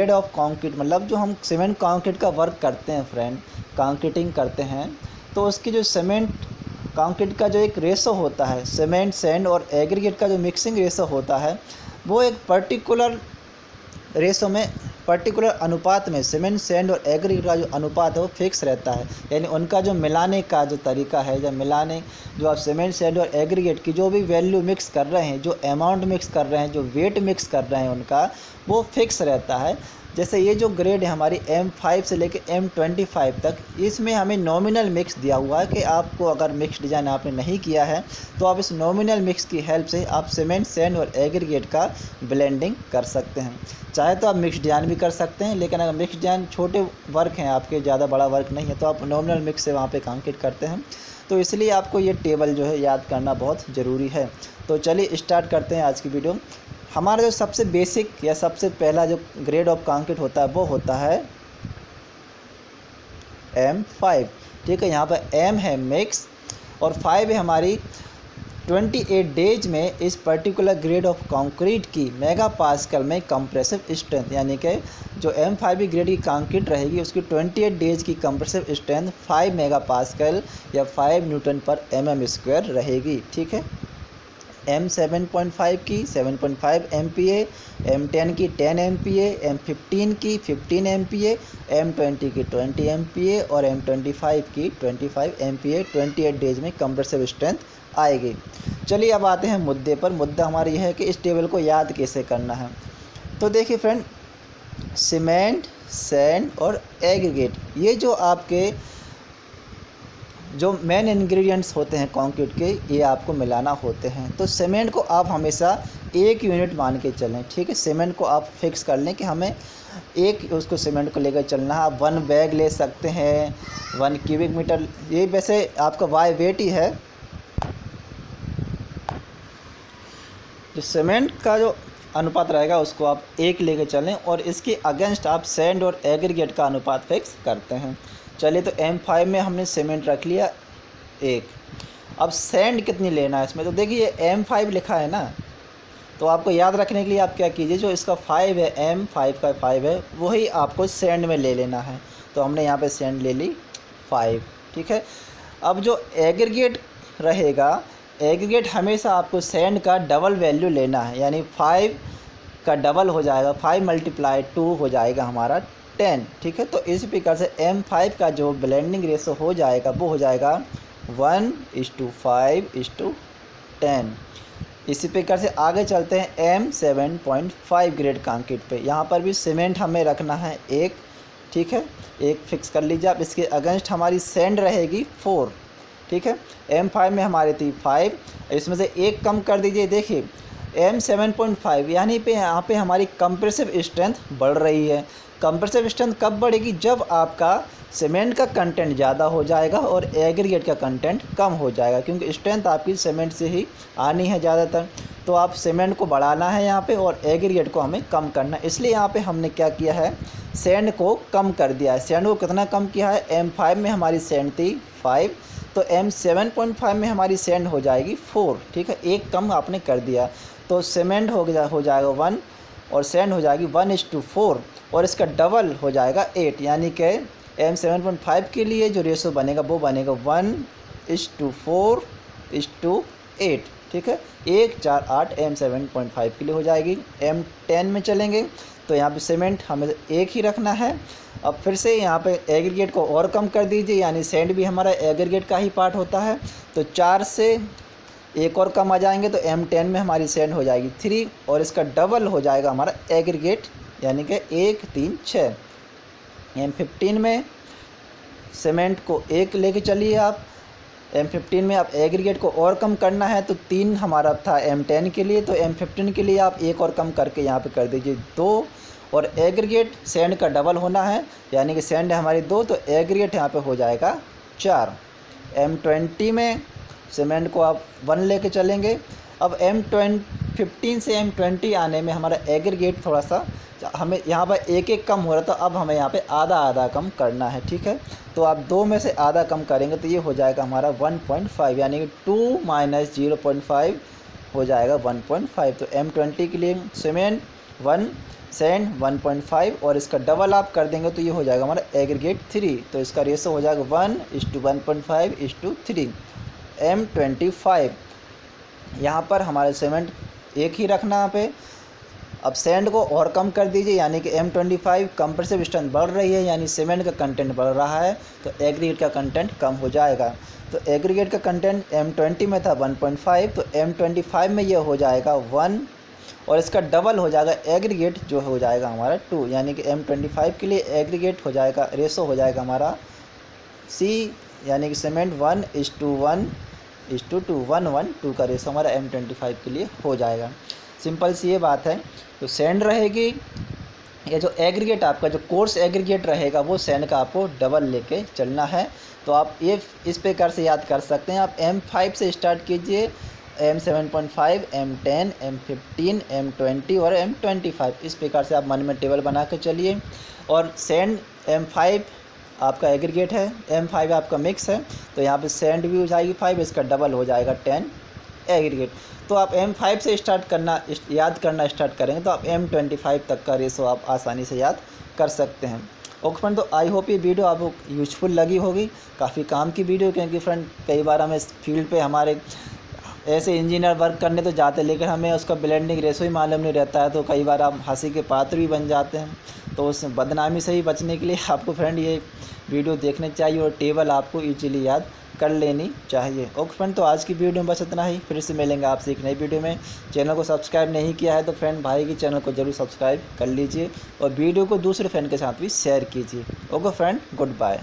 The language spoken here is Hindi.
ग्रेड ऑफ कंक्रीट मतलब जो हम सीमेंट कंक्रीट का वर्क करते हैं फ्रेंड, कंक्रीटिंग करते हैं, तो उसकी जो सीमेंट कंक्रीट का जो एक रेशो होता है, सीमेंट सैंड और एग्रीगेट का जो मिक्सिंग रेशो होता है, वो एक पर्टिकुलर रेशो में, पर्टिकुलर अनुपात में सीमेंट सैंड और एग्रीगेट का जो अनुपात है वो फिक्स रहता है। यानी उनका जो मिलाने का जो तरीका है, जब मिलाने जो आप सीमेंट सैंड और एग्रीगेट की जो भी वैल्यू मिक्स कर रहे हैं, जो अमाउंट मिक्स कर रहे हैं, जो वेट मिक्स कर रहे हैं, उनका वो फिक्स रहता है। जैसे ये जो ग्रेड है हमारी M5 से लेकर M25 तक, इसमें हमें नॉमिनल मिक्स दिया हुआ है कि आपको अगर मिक्स डिज़ाइन आपने नहीं किया है तो आप इस नॉमिनल मिक्स की हेल्प से आप सीमेंट सैंड और एग्रीगेट का ब्लेंडिंग कर सकते हैं। चाहे तो आप मिक्स डिज़ाइन भी कर सकते हैं, लेकिन अगर मिक्स डिज़ाइन छोटे वर्क हैं आपके, ज़्यादा बड़ा वर्क नहीं है, तो आप नॉमिनल मिक्स से वहाँ पे कंक्रीट करते हैं। तो इसलिए आपको ये टेबल जो है याद करना बहुत ज़रूरी है। तो चलिए स्टार्ट करते हैं आज की वीडियो। हमारा जो सबसे बेसिक या सबसे पहला जो ग्रेड ऑफ कंक्रीट होता है वो होता है M5। ठीक है, यहाँ पर M है मिक्स और 5 है हमारी 28 डेज में इस पर्टिकुलर ग्रेड ऑफ कंक्रीट की मेगा पास्कल में कंप्रेसिव स्ट्रेंथ, यानी कि जो M5 ग्रेड की कंक्रीट रहेगी उसकी 28 डेज की कंप्रेसिव स्ट्रेंथ 5 मेगा पास्कल या 5 न्यूटन पर mm² रहेगी। ठीक है, M7.5 की 7.5 MPa, M10 की 10 MPa, M15 की 15 MPa, M20 की 20 MPa और M25 की 25 MPa 28 डेज में कंप्रेसिव स्ट्रेंथ आएगी। चलिए अब आते हैं मुद्दे पर। मुद्दा हमारा यह है कि इस टेबल को याद कैसे करना है। तो देखिए फ्रेंड, सीमेंट, सैंड और एग्रीगेट, ये जो आपके जो मेन इंग्रेडिएंट्स होते हैं कंक्रीट के, ये आपको मिलाना होते हैं। तो सीमेंट को आप हमेशा 1 यूनिट मान के चलें। ठीक है, सीमेंट को आप फिक्स कर लें कि हमें एक उसको सीमेंट को लेकर चलना है। आप 1 बैग ले सकते हैं, 1 क्यूबिक मीटर, ये वैसे आपका वाई वेट ही है। जो सीमेंट का जो अनुपात रहेगा उसको आप 1 लेकर चलें और इसके अगेंस्ट आप सैंड और एग्रीगेट का अनुपात फिक्स करते हैं। चलिए, तो M5 में हमने सीमेंट रख लिया 1। अब सैंड कितनी लेना है इसमें, तो देखिए M5 लिखा है ना, तो आपको याद रखने के लिए आप क्या कीजिए, जो इसका 5 है, M5 का 5 है, वही आपको सैंड में ले लेना है। तो हमने यहाँ पे सैंड ले ली 5। ठीक है, अब जो एग्रीगेट रहेगा, एग्रीगेट हमेशा आपको सैंड का डबल वैल्यू लेना है, यानी 5 का डबल हो जाएगा, 5 × 2 हो जाएगा हमारा 10। ठीक है, तो इस प्रकार से M5 का जो ब्लेंडिंग रेशो हो जाएगा वो हो जाएगा 1:5:10। इसी प्रकार से आगे चलते हैं M7.5 ग्रेड कंक्रीट पे। यहाँ पर भी सीमेंट हमें रखना है 1। ठीक है, 1 फिक्स कर लीजिए आप। इसके अगेंस्ट हमारी सैंड रहेगी 4। ठीक है, M5 में हमारी थी 5, इसमें से 1 कम कर दीजिए। देखिए M7.5 यानी पे यहाँ पे हमारी कंप्रेसिव स्ट्रेंथ बढ़ रही है। कंप्रेसिव स्ट्रेंथ कब बढ़ेगी, जब आपका सीमेंट का कंटेंट ज़्यादा हो जाएगा और एग्रीगेट का कंटेंट कम हो जाएगा, क्योंकि स्ट्रेंथ आपकी सीमेंट से ही आनी है ज़्यादातर। तो आप सीमेंट को बढ़ाना है यहाँ पे और एग्रीगेट को हमें कम करना है। इसलिए यहाँ पे हमने क्या किया है, सैंड को कम कर दिया है। सैंड को कितना कम किया है, M5 में हमारी सैंड थी 5, तो M7.5 में हमारी सैंड हो जाएगी 4। ठीक है, 1 कम आपने कर दिया, तो सीमेंट हो जाएगा 1 और सैंड हो जाएगी 1:4 और इसका डबल हो जाएगा 8। यानी कि M7.5 के लिए जो रेशो बनेगा वो बनेगा 1:4:8। ठीक है, 1 4 8 M7.5 के लिए हो जाएगी। M10 में चलेंगे तो यहाँ पे सीमेंट हमें 1 ही रखना है। अब फिर से यहाँ पे एग्रीगेट को और कम कर दीजिए, यानी सैंड भी हमारा एग्रीगेट का ही पार्ट होता है, तो 4 से 1 और कम आ जाएंगे तो M10 में हमारी सैंड हो जाएगी 3 और इसका डबल हो जाएगा हमारा एग्रीगेट, यानी कि 1 3 6। M15 में सीमेंट को 1 लेके चलिए आप। M15 में आप एग्रीगेट को और कम करना है तो 3 हमारा था M10 के लिए, तो M15 के लिए आप 1 और कम करके यहाँ पे कर दीजिए 2 और एग्रीगेट सैंड का डबल होना है, यानी कि सैंड है हमारी 2 तो एग्रीगेट यहाँ पे हो जाएगा 4। M20 में सीमेंट को आप 1 लेके चलेंगे। अब M15 से M20 आने में हमारा एग्रीगेट थोड़ा सा, हमें यहाँ पर 1 कम हो रहा था, अब हमें यहाँ पे आधा कम करना है। ठीक है, तो आप 2 में से आधा कम करेंगे तो ये हो जाएगा हमारा 1.5, यानी कि 2 - 0.5 हो जाएगा 1.5। तो M20 के लिए सीमेंट 1 सैंड 1.5 और इसका डबल आप कर देंगे तो ये हो जाएगा हमारा एग्रीगेट 3। तो इसका रेशो हो जाएगा 1:1.5:3 M25। यहाँ पर हमारे सीमेंट एक ही रखना यहाँ पे। अब सैंड को और कम कर दीजिए, यानी कि M25 कंप्रेसिव स्ट्रेंथ बढ़ रही है, यानी सीमेंट का कंटेंट बढ़ रहा है, तो एग्रीगेट का कंटेंट कम हो जाएगा। तो एग्रीगेट का कंटेंट M20 में था 1.5, तो M25 में ये हो जाएगा 1 और इसका डबल हो जाएगा एग्रीगेट जो हो जाएगा हमारा 2, यानी कि M25 के लिए एग्रीगेट हो जाएगा, रेशो हो जाएगा हमारा C, यानी कि सीमेंट 1:1:2 1:1:2 का रेशो हमारा M25 के लिए हो जाएगा। सिंपल सी ये बात है। तो सैंड रहेगी, ये जो एग्रीगेट आपका जो कोर्स एग्रीगेट रहेगा वो सैंड का आपको डबल लेके चलना है। तो आप ये इस प्रकार से याद कर सकते हैं। आप M5 से स्टार्ट कीजिए, M7.5, M10, M15, M20 और M25, इस प्रकार से आप मन में टेबल बना के चलिए। और सैंड M5 आपका एग्रीगेट है, M5 आपका मिक्स है, तो यहाँ पे सैंड भी हो जाएगी 5, इसका डबल हो जाएगा 10 एग्रीगेट। तो आप M5 से याद करना स्टार्ट करेंगे तो आप M25 तक का रेशो आप आसानी से याद कर सकते हैं। ओके फ्रेंड, तो आई होप ये वीडियो आपको यूजफुल लगी होगी, काफ़ी काम की वीडियो, क्योंकि फ्रेंड कई बार हमें फील्ड पे हमारे ऐसे इंजीनियर वर्क करने तो जाते हैं, लेकिन हमें उसका ब्लेंडिंग रेशो ही मालूम नहीं रहता है, तो कई बार आप हंसी के पात्र भी बन जाते हैं। तो उस बदनामी से ही बचने के लिए आपको फ्रेंड ये वीडियो देखने चाहिए और टेबल आपको ईजीली याद कर लेनी चाहिए। ओके फ्रेंड, तो आज की वीडियो में बस इतना ही। फिर से मिलेंगे आपसे एक नई वीडियो में। चैनल को सब्सक्राइब नहीं किया है तो फ्रेंड भाई की चैनल को जरूर सब्सक्राइब कर लीजिए और वीडियो को दूसरे फ्रेंड के साथ भी शेयर कीजिए। Okay friend, good bye.